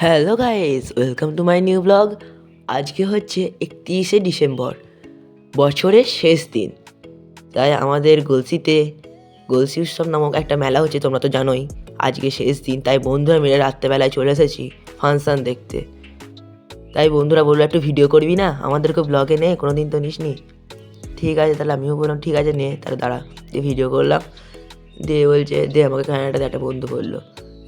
Hello guys, welcome to my new blog. আজকে হচ্ছে 31শে December, বছরের শেষ দিন। তাই আমাদের গলসিতে গলসি উৎসব নামক একটা মেলা হচ্ছে, তোমরা তো জানোই। আজকে শেষ দিন, তাই বন্ধুরা মিলে রাত্রেবেলায় চলে এসেছি ফাংশান দেখতে। তাই বন্ধুরা বললো একটু ভিডিও করবি না, আমাদেরকে ব্লগে নে, কোনো দিন তো নিসনি। ঠিক আছে, তাহলে আমিও বললাম ঠিক আছে নে, তাহলে দাঁড়া, দিয়ে ভিডিও করলাম। দিয়ে বলছে দে আমাকে ক্যামেরাটা, একটা বন্ধু বললো,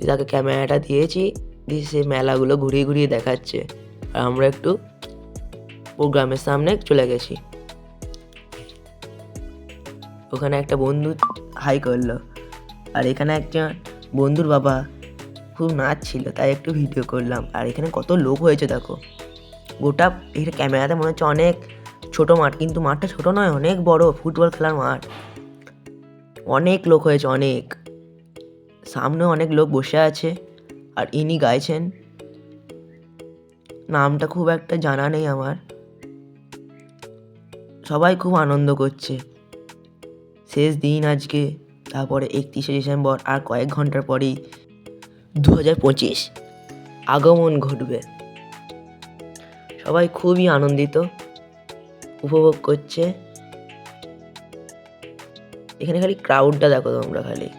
তাকে ক্যামেরাটা দিয়েছি। দিয়ে সে মেলাগুলো ঘুরিয়ে ঘুরিয়ে দেখাচ্ছে, আর আমরা একটু প্রোগ্রামের সামনে চলে গেছি। ওখানে একটা বন্ধু হাই করলো, আর এখানে একজন বন্ধুর বাবা খুব নাচছিল, তাই একটু ভিডিও করলাম। আর এখানে কত লোক হয়েছে দেখো, গোটা এটা ক্যামেরাতে মনে হচ্ছে অনেক ছোট মাঠ, কিন্তু মাঠটা ছোট নয়, অনেক বড়, ফুটবল খেলার মাঠ। অনেক লোক হয়েছে, অনেক। সামনে অনেক লোক বসে আছে, আর ইনি গাইছেন, নামটা খুব একটা জানা নেই আমার। সবাই খুব আনন্দ করছে, শেষ দিন আজকে। তারপরে 31শে ডিসেম্বর, আর কয়েক ঘন্টার পরেই 2025 আগমন ঘটবে। সবাই খুবই আনন্দিত, উপভোগ করছে। এখানে খালি ক্রাউডটা দেখো তোমরা, খালি।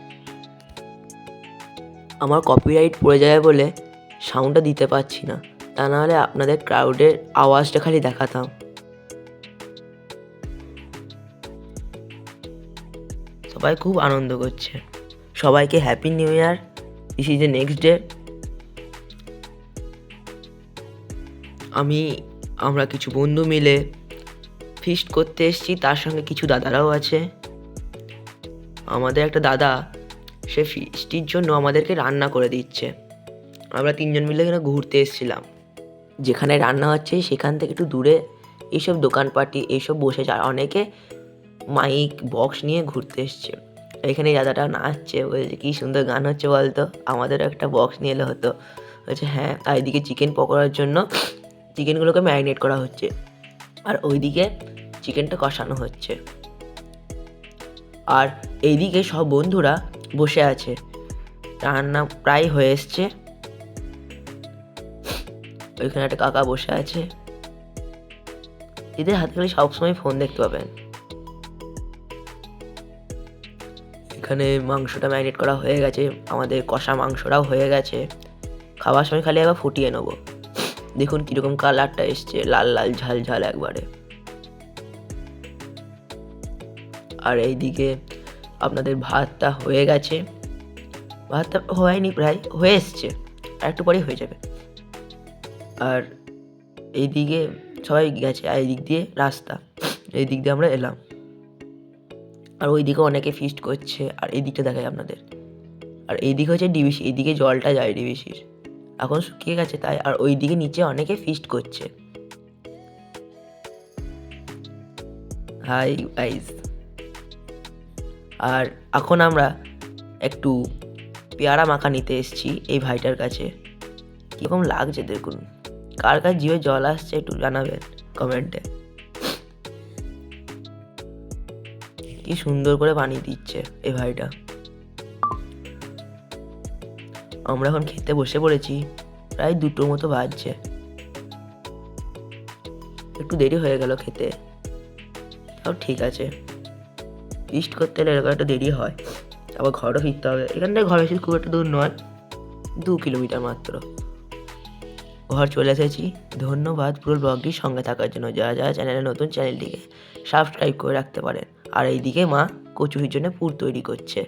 আমার কপিরাইট পড়ে যাবে বলে সাউন্ডটা দিতে পারছি না, তা নাহলে আপনাদের ক্রাউডের আওয়াজটা খালি দেখাতাম। সবাই খুব আনন্দ করছে। সবাইকে happy new year, this is the next day. আমরা কিছু বন্ধু মিলে ফিস্ট করতে এসেছি, তার সঙ্গে কিছু দাদারাও আছে। আমাদের একটা দাদা, সে ফিস্টির জন্য আমাদেরকে রান্না করে দিচ্ছে। আমরা তিনজন মিলে এখানে ঘুরতে এসেছিলাম। যেখানে রান্না হচ্ছে সেখান থেকে একটু দূরে এইসব দোকানপাটি এইসব বসেছে, আর অনেকে মাইক বক্স নিয়ে ঘুরতে এসছে। এখানে দাদাটা নাচছে, বলছে কী সুন্দর গান হচ্ছে বলতো, আমাদেরও একটা বক্স নিয়ে এলে হতো। বলছে হ্যাঁ। আর এদিকে চিকেন পকোড়ার জন্য চিকেনগুলোকে ম্যারিনেট করা হচ্ছে, আর ওইদিকে চিকেনটা কষানো হচ্ছে। আর এইদিকে সব বন্ধুরা বসে আছে, রান্না প্রায় হয়ে এসছে। ওইখানে একটা কাকা বসে আছে, এদের হাতে খালি সবসময় ফোন দেখতে পাবেন। এখানে মাংসটা ম্যারিনেট করা হয়ে গেছে, আমাদের কষা মাংসটাও হয়ে গেছে। খাওয়ার সময় খালি একবার ফুটিয়ে নেবো। দেখুন কীরকম কালারটা এসছে, লাল লাল ঝাল ঝাল একবারে। আর এইদিকে আপনাদের ভাতটা হয়ে গেছে, ভাতটা হয়নি, প্রায় হয়ে এসছে, আর একটু পরেই হয়ে যাবে। আর এইদিকে সবাই গেছে, আর এই দিক দিয়ে রাস্তা, এই দিক দিয়ে আমরা এলাম। আর ওই দিকে অনেকে ফিস্ট করছে, আর এই দিকটা দেখায় আপনাদের। আর এইদিকে হচ্ছে ডিবিসি, এইদিকে জলটা যায় ডিবিসির, এখন শুকিয়ে গেছে তাই। আর ওই দিকে নিচে অনেকে ফিস্ট করছে। Hi guys. আর এখন আমরা একটু পেয়ারা মাখা নিতে এসেছি এই ভাইটার কাছে। কীরকম লাগছে দেখুন, কার কার জিভে জল আসছে একটু জানাবেন কমেন্টে। কি সুন্দর করে বানিয়ে দিচ্ছে এই ভাইটা। আমরা এখন খেতে বসে পড়েছি, প্রায় 2টো মতো বাজছে। একটু দেরি হয়ে গেল খেতে, তাও ঠিক আছে। ফিস্ট করতে হলে এরকম একটা দেরি হয়, আবার ঘরও ফিরতে হবে। এখান থেকে ঘর বেশি খুব একটা দূর নয়, 2 কিলোমিটার মাত্র। ঘর চলে এসেছি। ধন্যবাদ পুরো ব্লগটির সঙ্গে থাকার জন্য। যারা যারা চ্যানেলে নতুন, চ্যানেলটিকে সাবস্ক্রাইব করে রাখতে পারেন। আর এইদিকে মা কচুরির জন্য পুর তৈরি করছে।